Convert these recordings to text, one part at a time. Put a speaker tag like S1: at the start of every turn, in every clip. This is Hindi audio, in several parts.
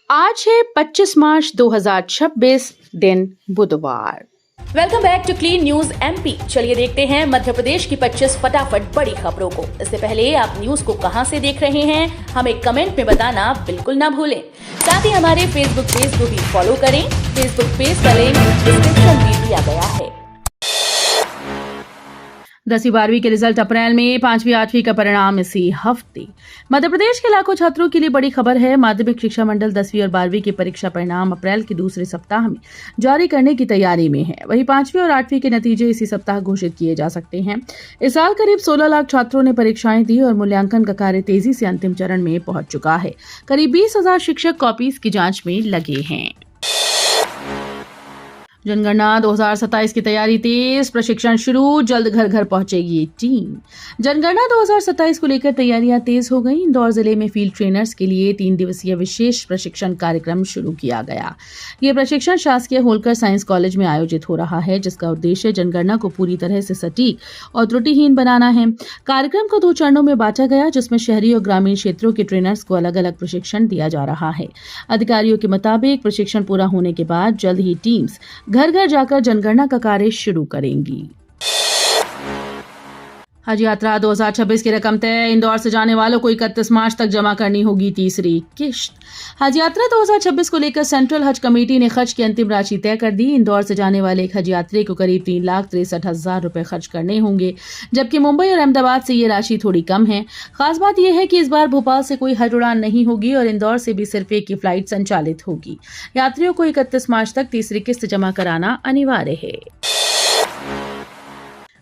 S1: आज है 25 मार्च 2026 दिन बुधवार।
S2: Welcome back to Clean News MP. चलिए देखते हैं मध्य प्रदेश की 25 फटाफट बड़ी खबरों को। इससे पहले आप न्यूज को कहां से देख रहे हैं हमें कमेंट में बताना बिल्कुल ना भूलें। साथ ही हमारे फेसबुक पेज को भी फॉलो करें। फेसबुक पेज का लिंक डिस्क्रिप्शन में दिया गया है।
S1: 10वीं 12वीं के रिजल्ट अप्रैल में, 5वीं 8वीं का परिणाम इसी हफ्ते। मध्य प्रदेश के लाखों छात्रों के लिए बड़ी खबर है। माध्यमिक शिक्षा मंडल 10वीं और 12वीं की परीक्षा परिणाम अप्रैल के दूसरे सप्ताह में जारी करने की तैयारी में है। वहीं 5वीं और 8वीं के नतीजे इसी सप्ताह घोषित किए जा सकते हैं। इस साल करीब 16 लाख छात्रों ने परीक्षाएं दी और मूल्यांकन का कार्य तेजी से अंतिम चरण में पहुंच चुका है। करीब 20,000 शिक्षक कॉपीज की जांच में लगे हैं। जनगणना 2027 की तैयारी तेज, प्रशिक्षण शुरू, जल्द घर घर पहुंचेगी टीम। जनगणना 2027 को लेकर तैयारियां तेज हो गई। इंदौर जिले में फील्ड ट्रेनर्स के लिए 3 दिवसीय विशेष प्रशिक्षण कार्यक्रम शुरू किया गया। ये प्रशिक्षण शासकीय होलकर साइंस कॉलेज में आयोजित हो रहा है, जिसका उद्देश्य जनगणना को पूरी तरह से सटीक और त्रुटिहीन बनाना है। कार्यक्रम को 2 चरणों में बांटा गया, जिसमें शहरी और ग्रामीण क्षेत्रों के ट्रेनर्स को अलग अलग प्रशिक्षण दिया जा रहा है। अधिकारियों के मुताबिक प्रशिक्षण पूरा होने के बाद जल्द ही टीम्स घर घर जाकर जनगणना का कार्य शुरू करेंगी। हज यात्रा 2026 की रकम तय। इंदौर से जाने वालों को 31 मार्च तक जमा करनी होगी तीसरी किश्त। हज यात्रा 2026 को लेकर सेंट्रल हज कमेटी ने खर्च की अंतिम राशि तय कर दी। इंदौर से जाने वाले एक हज यात्री को करीब 3,63,000 रुपए खर्च करने होंगे, जबकि मुंबई और अहमदाबाद से ये राशि थोड़ी कम है। खास बात यह है कि इस बार भोपाल से कोई हज उड़ान नहीं होगी और इंदौर से भी सिर्फ एक ही फ्लाइट संचालित होगी। यात्रियों को 31 मार्च तक तीसरी किस्त जमा कराना अनिवार्य है।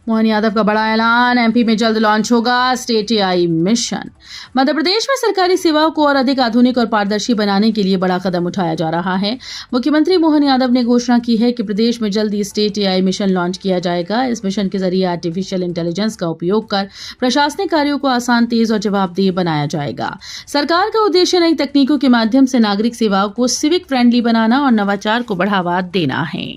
S1: मोहन यादव का बड़ा ऐलान, एमपी में जल्द लॉन्च होगा state AI mission. Madhya Pradesh में सरकारी सेवाओं को और अधिक आधुनिक और पारदर्शी बनाने के लिए बड़ा कदम उठाया जा रहा है। मुख्यमंत्री मोहन यादव ने घोषणा की है कि प्रदेश में जल्द ही स्टेट एआई मिशन लॉन्च किया जाएगा। इस मिशन के जरिए आर्टिफिशियल इंटेलिजेंस का उपयोग कर प्रशासनिक कार्यों को आसान, तेज और जवाबदेह बनाया जाएगा। सरकार का उद्देश्य नई तकनीकों के माध्यम से नागरिक सेवाओं को सिविक फ्रेंडली बनाना और नवाचार को बढ़ावा देना है।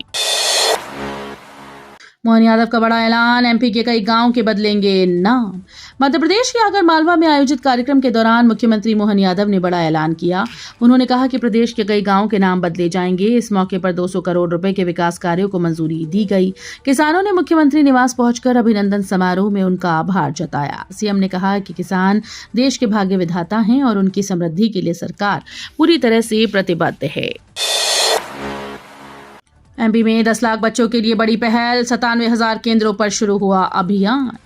S1: मोहन यादव का बड़ा ऐलान, एमपी के कई गांव के बदलेंगे नाम। मध्य प्रदेश के आगर मालवा में आयोजित कार्यक्रम के दौरान मुख्यमंत्री मोहन यादव ने बड़ा ऐलान किया। उन्होंने कहा कि प्रदेश के कई गांवों के नाम बदले जाएंगे। इस मौके पर 200 करोड़ रुपए के विकास कार्यों को मंजूरी दी गई। किसानों ने मुख्यमंत्री निवास पहुंचकर अभिनंदन समारोह में उनका आभार जताया। सीएम ने कहा कि किसान देश के भाग्य विधाता हैं और उनकी समृद्धि के लिए सरकार पूरी तरह से प्रतिबद्ध है। एमपी में 10 लाख बच्चों के लिए बड़ी पहल, 97,000 केंद्रों पर शुरू हुआ अभियान।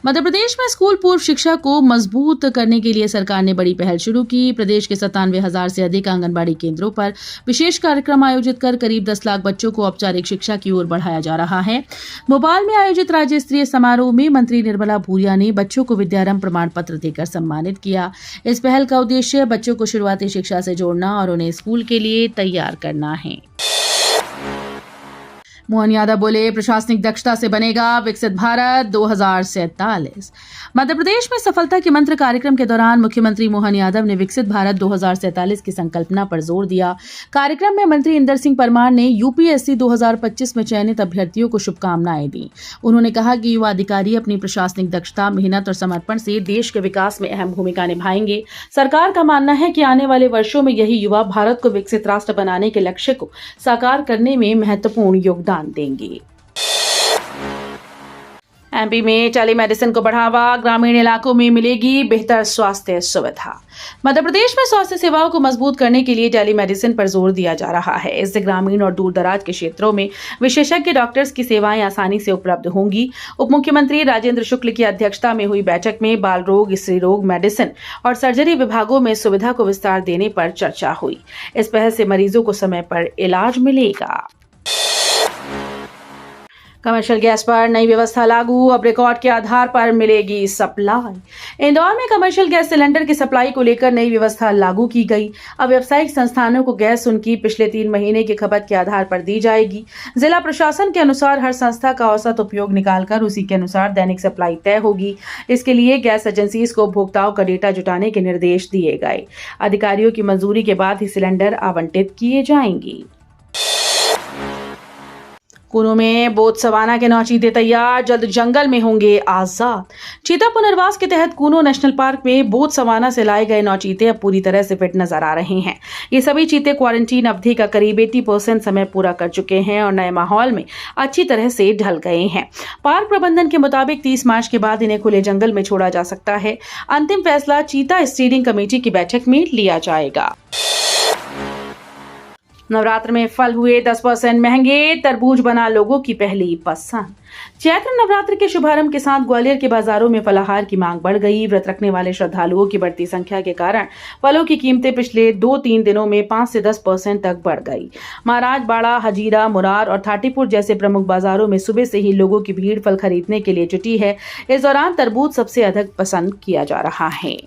S1: मध्य प्रदेश में स्कूल पूर्व शिक्षा को मजबूत करने के लिए सरकार ने बड़ी पहल शुरू की। प्रदेश के 97,000 से अधिक आंगनबाड़ी केंद्रों पर विशेष कार्यक्रम आयोजित कर करीब 10 लाख बच्चों को औपचारिक शिक्षा की ओर बढ़ाया जा रहा है। भोपाल में आयोजित राज्य स्तरीय समारोह में मंत्री निर्मला भूरिया ने बच्चों को विद्यारंभ प्रमाण पत्र देकर सम्मानित किया। इस पहल का उद्देश्य बच्चों को शुरुआती शिक्षा से जोड़ना और उन्हें स्कूल के लिए तैयार करना है। मोहन यादव बोले, प्रशासनिक दक्षता से बनेगा विकसित भारत 2047। मध्य प्रदेश में सफलता के मंत्र कार्यक्रम के दौरान मुख्यमंत्री मोहन यादव ने विकसित भारत 2047 की संकल्पना पर जोर दिया। कार्यक्रम में मंत्री इंदर सिंह परमार ने यूपीएससी 2025 में चयनित अभ्यर्थियों को शुभकामनाएं दी। उन्होंने कहा कि युवा अधिकारी अपनी प्रशासनिक दक्षता, मेहनत और समर्पण से देश के विकास में अहम भूमिका निभाएंगे। सरकार का मानना है कि आने वाले वर्षों में यही युवा भारत को विकसित राष्ट्र बनाने के लक्ष्य को साकार करने में महत्वपूर्ण योगदान देंगे। एमपी में टेलीमेडिसिन को बढ़ावा, ग्रामीण इलाकों में मिलेगी बेहतर स्वास्थ्य सुविधा। मध्य प्रदेश में स्वास्थ्य सेवाओं को मजबूत करने के लिए टेलीमेडिसिन पर जोर दिया जा रहा है। इससे ग्रामीण और दूर दराज के क्षेत्रों में विशेषज्ञ डॉक्टर्स की सेवाएं आसानी से उपलब्ध होंगी। उप मुख्यमंत्री राजेंद्र शुक्ल की अध्यक्षता में हुई बैठक में बाल रोग, स्त्री रोग, मेडिसिन और सर्जरी विभागों में सुविधा को विस्तार देने पर चर्चा हुई। इस पहल से मरीजों को समय पर इलाज मिलेगा। कमर्शियल गैस पर नई व्यवस्था लागू, अब रिकॉर्ड के आधार पर मिलेगी सप्लाई। इंदौर में कमर्शियल गैस सिलेंडर की सप्लाई को लेकर नई व्यवस्था लागू की गई। अब व्यावसायिक संस्थानों को गैस उनकी पिछले 3 महीने की खपत के आधार पर दी जाएगी। जिला प्रशासन के अनुसार हर संस्था का औसत उपयोग निकालकर उसी के अनुसार दैनिक सप्लाई तय होगी। इसके लिए गैस एजेंसीज को उपभोक्ताओं का डेटा जुटाने के निर्देश दिए गए। अधिकारियों की मंजूरी के बाद ही सिलेंडर आवंटित किए जाएंगे। कूनो में बोत्सवाना के 9 चीते तैयार, जल्द जंगल में होंगे आजाद। चीता पुनर्वास के तहत कूनो नेशनल पार्क में बोत्सवाना से लाए गए 9 चीते अब पूरी तरह से फिट नजर आ रहे हैं। ये सभी चीते क्वारंटीन अवधि का करीब 80% समय पूरा कर चुके हैं और नए माहौल में अच्छी तरह से ढल गए हैं। पार्क प्रबंधन के मुताबिक 30 मार्च के बाद इन्हें खुले जंगल में छोड़ा जा सकता है। अंतिम फैसला चीता स्टीयरिंग कमेटी की बैठक में लिया जाएगा। नवरात्र में फल हुए 10% महंगे, तरबूज बना लोगों की पहली पसंद। चैत्र नवरात्र के शुभारंभ के साथ ग्वालियर के बाजारों में फलाहार की मांग बढ़ गई। व्रत रखने वाले श्रद्धालुओं की बढ़ती संख्या के कारण फलों की कीमतें पिछले 2-3 दिनों में 5 से 10% तक बढ़ गई। महाराज बाड़ा, हजीरा, मुरार और थाटीपुर जैसे प्रमुख बाजारों में सुबह से ही लोगों की भीड़ फल खरीदने के लिए जुटी है। इस दौरान तरबूज सबसे अधिक पसंद किया जा रहा है।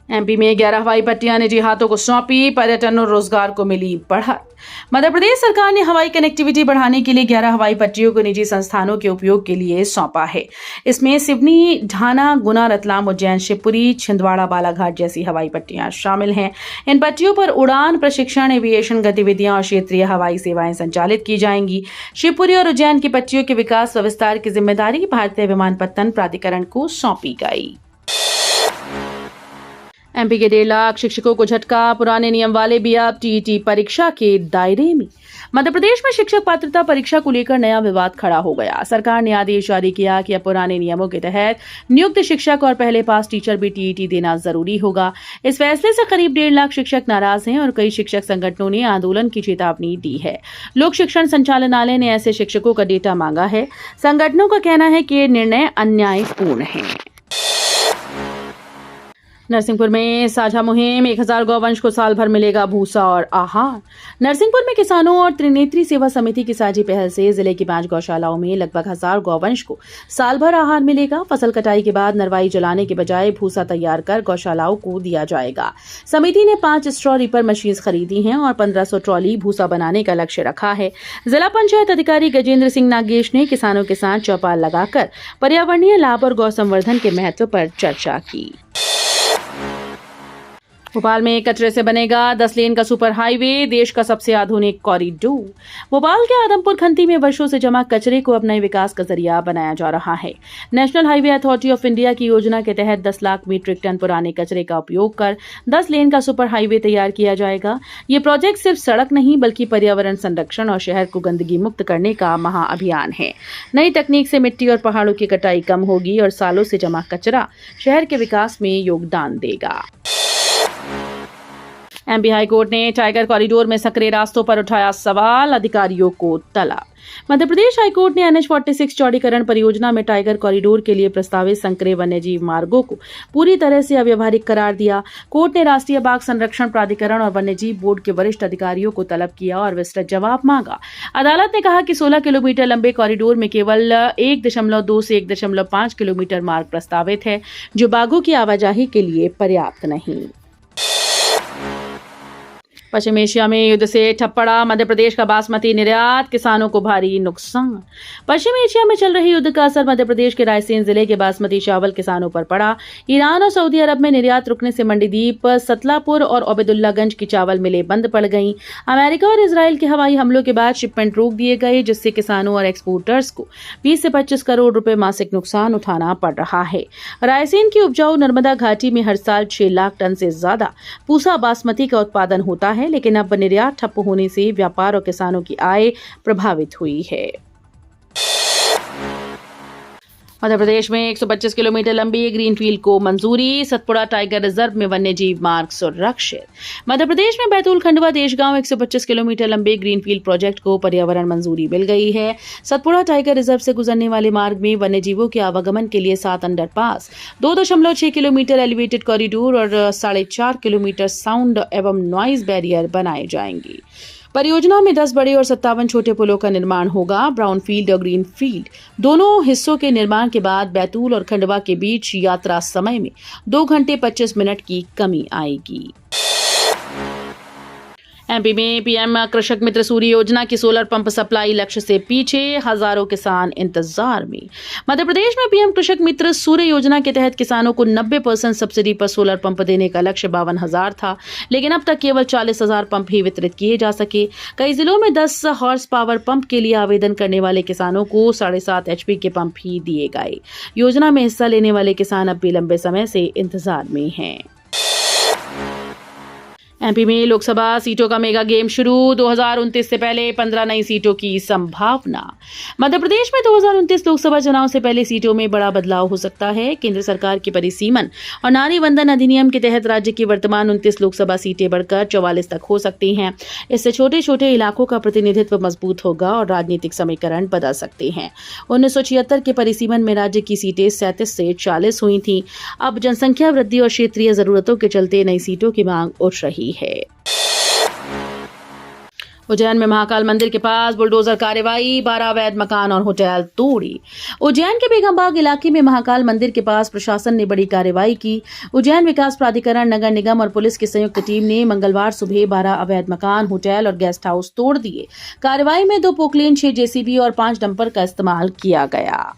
S1: एमपी में 11 हवाई पट्टियां निजी हाथों को सौंपी, पर्यटन और रोजगार को मिली बढ़त। मध्य प्रदेश सरकार ने हवाई कनेक्टिविटी बढ़ाने के लिए 11 हवाई पट्टियों को निजी संस्थानों के उपयोग के लिए सौंपा है। इसमें सिवनी, ढाना, गुना, रतलाम, उज्जैन, शिवपुरी, छिंदवाड़ा, बालाघाट जैसी हवाई पट्टियां शामिल हैं। इन पट्टियों पर उड़ान, प्रशिक्षण, एविएशन गतिविधियां और क्षेत्रीय हवाई सेवाएं संचालित की जाएंगी। शिवपुरी और उज्जैन की पट्टियों के विकास व विस्तार की जिम्मेदारी भारतीय विमानपत्तन प्राधिकरण को सौंपी गई। एमपी के 1.5 लाख शिक्षकों को झटका, पुराने नियम वाले भी अब टीईटी परीक्षा के दायरे में। मध्य प्रदेश में शिक्षक पात्रता परीक्षा को लेकर नया विवाद खड़ा हो गया। सरकार ने आदेश जारी किया कि अब पुराने नियमों के तहत नियुक्त शिक्षक और पहले पास टीचर भी टीईटी देना जरूरी होगा। इस फैसले से करीब 1.5 लाख शिक्षक नाराज हैं और कई शिक्षक संगठनों ने आंदोलन की चेतावनी दी है। लोक शिक्षण संचालनालय ने ऐसे शिक्षकों का डेटा मांगा है। संगठनों का कहना है कि ये निर्णय अन्यायपूर्ण है। नरसिंहपुर में साझा मुहिम, 1000 गौवंश को साल भर मिलेगा भूसा और आहार। नरसिंहपुर में किसानों और त्रिनेत्री सेवा समिति की साझी पहल से जिले की 5 गौशालाओं में लगभग 1000 गौवंश को साल भर आहार मिलेगा। फसल कटाई के बाद नरवाई जलाने के बजाय भूसा तैयार कर गौशालाओं को दिया जाएगा। समिति ने 5 स्ट्रॉ रीपर मशीन खरीदी हैं और 1500 ट्रॉली भूसा बनाने का लक्ष्य रखा है। जिला पंचायत अधिकारी गजेंद्र सिंह नागेश ने किसानों के साथ चौपाल लगाकर पर्यावरणीय लाभ और गौ संवर्धन के महत्व पर चर्चा की। भोपाल में कचरे से बनेगा 10 लेन का सुपर हाईवे, देश का सबसे आधुनिक कॉरिडोर। भोपाल के आदमपुर खंती में वर्षों से जमा कचरे को अब नए विकास का जरिया बनाया जा रहा है। National highway authority of India की योजना के तहत 10 लाख मीट्रिक टन पुराने कचरे का उपयोग कर 10 लेन का सुपर हाईवे तैयार किया जाएगा। ये प्रोजेक्ट सिर्फ सड़क नहीं बल्कि पर्यावरण संरक्षण और शहर को गंदगी मुक्त करने का महाअभियान है। नई तकनीक से मिट्टी और पहाड़ों की कटाई कम होगी और सालों से जमा कचरा शहर के विकास में योगदान देगा। एमपी हाईकोर्ट ने टाइगर कॉरिडोर में संकरे रास्तों पर उठाया सवाल, अधिकारियों को तलब। मध्य प्रदेश हाईकोर्ट ने NH-46 चौड़ीकरण परियोजना में टाइगर कॉरिडोर के लिए प्रस्तावित संकरे वन्यजीव मार्गों को पूरी तरह से अव्यवहारिक करार दिया। कोर्ट ने राष्ट्रीय बाघ संरक्षण प्राधिकरण और वन्यजीव बोर्ड के वरिष्ठ अधिकारियों को तलब किया और विस्तृत जवाब मांगा। अदालत ने कहा कि 16 किलोमीटर लंबे कॉरिडोर में केवल 1.2 से 1.5 किलोमीटर मार्ग प्रस्तावित है, जो बाघों की आवाजाही के लिए पर्याप्त नहीं। पश्चिम एशिया में युद्ध से ठप पड़ा मध्य प्रदेश का बासमती निर्यात, किसानों को भारी नुकसान। पश्चिम एशिया में चल रही युद्ध का असर मध्य प्रदेश के रायसेन जिले के बासमती चावल किसानों पर पड़ा। ईरान और सऊदी अरब में निर्यात रुकने से मंडीदीप, सतलापुर और ओबेदुल्लागंज की चावल मिलें बंद पड़ गईं। अमेरिका और इजराइल के हवाई हमलों के बाद शिपमेंट रोक दिए गए, जिससे किसानों और एक्सपोर्टर्स को 20 से 25 करोड़ रुपए मासिक नुकसान उठाना पड़ रहा है। रायसेन की उपजाऊ नर्मदा घाटी में हर साल 6 लाख टन से ज्यादा पूसा बासमती का उत्पादन होता है, लेकिन अब निर्यात ठप होने से व्यापार और किसानों की आय प्रभावित हुई है। मध्य प्रदेश में 125 किलोमीटर लंबी ग्रीनफील्ड को मंजूरी, सतपुड़ा टाइगर रिजर्व में वन्यजीव मार्ग सुरक्षित। मध्य प्रदेश में बैतूल खंडवा देशगांव 125 किलोमीटर लंबे ग्रीनफील्ड प्रोजेक्ट को पर्यावरण मंजूरी मिल गई है। सतपुड़ा टाइगर रिजर्व से गुजरने वाले मार्ग में वन्यजीवों के आवागमन के लिए 7 अंडरपास, 2.6 किलोमीटर एलिवेटेड कॉरिडोर और 4.5 किलोमीटर साउंड एवं नॉइज बैरियर बनाए जाएंगे। परियोजना में 10 बड़े और 57 छोटे पुलों का निर्माण होगा। ब्राउन फील्ड और ग्रीन फील्ड दोनों हिस्सों के निर्माण के बाद बैतूल और खंडवा के बीच यात्रा समय में 2 घंटे 25 मिनट की कमी आएगी। एमपी में पीएम कृषक मित्र सूर्य योजना की सोलर पंप सप्लाई लक्ष्य से पीछे, हजारों किसान इंतजार में। मध्य प्रदेश में पीएम कृषक मित्र सूर्य योजना के तहत किसानों को 90% सब्सिडी पर सोलर पंप देने का लक्ष्य 52,000 था, लेकिन अब तक केवल 40,000 पंप ही वितरित किए जा सके। कई जिलों में 10 हॉर्स पावर पंप के लिए आवेदन करने वाले किसानों को 7.5 HP के पंप ही दिए गए। योजना में हिस्सा लेने वाले किसान अब भी लंबे समय से इंतजार में हैं। एमपी में लोकसभा सीटों का मेगा गेम शुरू, 2029 से पहले 15 नई सीटों की संभावना। मध्य प्रदेश में 2029 लोकसभा चुनाव से पहले सीटों में बड़ा बदलाव हो सकता है। केंद्र सरकार के परिसीमन और नारी वंदन अधिनियम के तहत राज्य की वर्तमान 29 लोकसभा सीटें बढ़कर 44 तक हो सकती हैं। इससे छोटे छोटे इलाकों का प्रतिनिधित्व मजबूत होगा और राजनीतिक समीकरण बदल सकते हैं। 1976 के परिसीमन में राज्य की सीटें 37 से 40 हुई थी। अब जनसंख्या वृद्धि और क्षेत्रीय जरूरतों के चलते नई सीटों की मांग उठ रही है। उज्जैन में महाकाल मंदिर के पास बुलडोजर कार्रवाई, 12 अवैध मकान और होटल तोड़ी। उज्जैन के बेगमबाग इलाके में महाकाल मंदिर के पास प्रशासन ने बड़ी कार्रवाई की। उज्जैन विकास प्राधिकरण, नगर निगम और पुलिस की संयुक्त टीम ने मंगलवार सुबह 12 अवैध मकान, होटल और गेस्ट हाउस तोड़ दिए। कार्रवाई में 2 पोकलेन, 6 JCB और 5 डंपर का इस्तेमाल किया गया।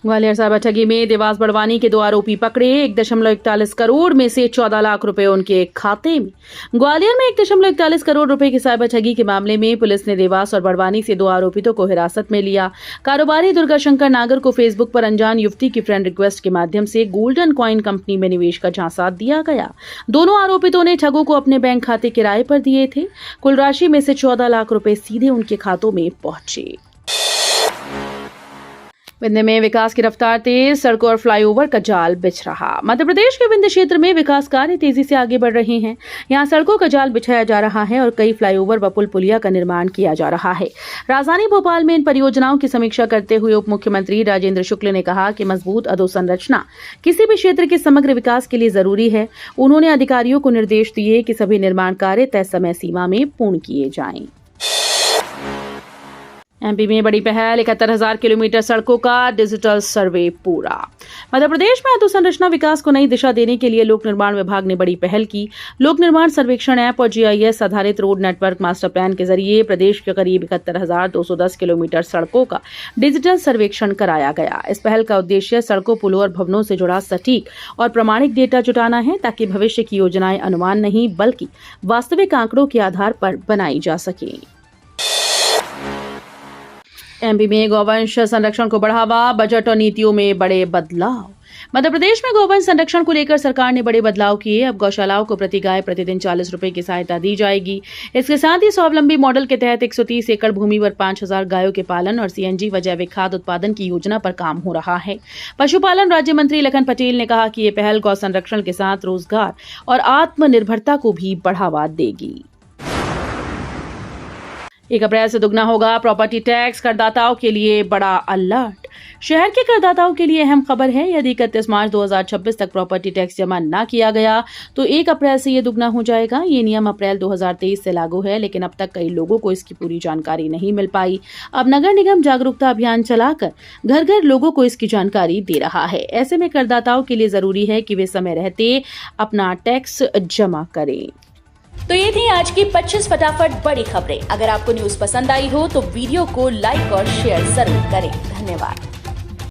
S1: ग्वालियर साइबर ठगी में देवास बड़वानी के 2 आरोपी पकड़े, 1.41 करोड़ में से 14 लाख रुपए उनके खाते में। ग्वालियर में 1.41 करोड़ रुपए की साइबर ठगी के मामले में पुलिस ने देवास और बड़वानी से 2 आरोपितों को हिरासत में लिया। कारोबारी दुर्गा शंकर नागर को फेसबुक पर अनजान युवती की फ्रेंड रिक्वेस्ट के माध्यम से गोल्डन कॉइन कंपनी में निवेश का झांसा दिया गया। दोनों आरोपितों ने ठगों को अपने बैंक खाते किराए पर दिए थे। कुल राशि में से 14 लाख रुपए सीधे उनके खातों में पहुंचे। विंध्य में विकास की रफ्तार तेज, सड़कों और फ्लाईओवर का जाल बिछ रहा। मध्य प्रदेश के विंध्य क्षेत्र में विकास कार्य तेजी से आगे बढ़ रहे हैं। यहां सड़कों का जाल बिछाया जा रहा है और कई फ्लाईओवर व पुल पुलिया का निर्माण किया जा रहा है। राजधानी भोपाल में इन परियोजनाओं की समीक्षा करते हुए उप मुख्यमंत्री राजेंद्र शुक्ल ने कहा कि मजबूत अधोसंरचना किसी भी क्षेत्र के समग्र विकास के लिए जरूरी है। उन्होंने अधिकारियों को निर्देश दिए कि सभी निर्माण कार्य तय समय सीमा में पूर्ण किए जाएं। एमपी में बड़ी पहल, 71,000 किलोमीटर सड़कों का डिजिटल सर्वे पूरा। मध्य प्रदेश में अधोसंरचना विकास को नई दिशा देने के लिए लोक निर्माण विभाग ने बड़ी पहल की। लोक निर्माण सर्वेक्षण ऐप और GIS आधारित रोड नेटवर्क मास्टर प्लान के जरिए प्रदेश के करीब 71,210 किलोमीटर सड़कों का डिजिटल सर्वेक्षण कराया गया। इस पहल का उद्देश्य सड़कों, पुलों और भवनों से जुड़ा सटीक और प्रामाणिक डेटा जुटाना है, ताकि भविष्य की योजनाएं अनुमान नहीं बल्कि वास्तविक आंकड़ों के आधार पर बनाई जा सके। एमपी में गौवंश संरक्षण को बढ़ावा, बजट और नीतियों में बड़े बदलाव। मध्य प्रदेश में गौवंश संरक्षण को लेकर सरकार ने बड़े बदलाव किए। अब गौशालाओं को प्रति गाय प्रतिदिन 40 रुपए की सहायता दी जाएगी। इसके साथ ही स्वावलंबी मॉडल के तहत 130 एकड़ भूमि पर 5,000 गायों के पालन और CNG व जैविक खाद उत्पादन की योजना पर काम हो रहा है। पशुपालन राज्य मंत्री लखन पटेल ने कहा कि ये पहल गौ संरक्षण के साथ रोजगार और आत्मनिर्भरता को भी बढ़ावा देगी। 1 अप्रैल से दुगना होगा प्रॉपर्टी टैक्स, करदाताओं के लिए बड़ा अलर्ट। शहर के करदाताओं के लिए अहम खबर है, यदि 31 मार्च 2026 तक प्रॉपर्टी टैक्स जमा न किया गया तो 1 अप्रैल से ये दुगना हो जाएगा। ये नियम अप्रैल 2023 से लागू है, लेकिन अब तक कई लोगों को इसकी पूरी जानकारी नहीं मिल पाई। अब नगर निगम जागरूकता अभियान चलाकर घर घर लोगों को इसकी जानकारी दे रहा है। ऐसे में करदाताओं के लिए जरूरी है कि वे समय रहते अपना टैक्स जमा करें।
S2: तो ये थी आज की 25 फटाफट बड़ी खबरें। अगर आपको न्यूज पसंद आई हो तो वीडियो को लाइक और शेयर जरूर करें। धन्यवाद।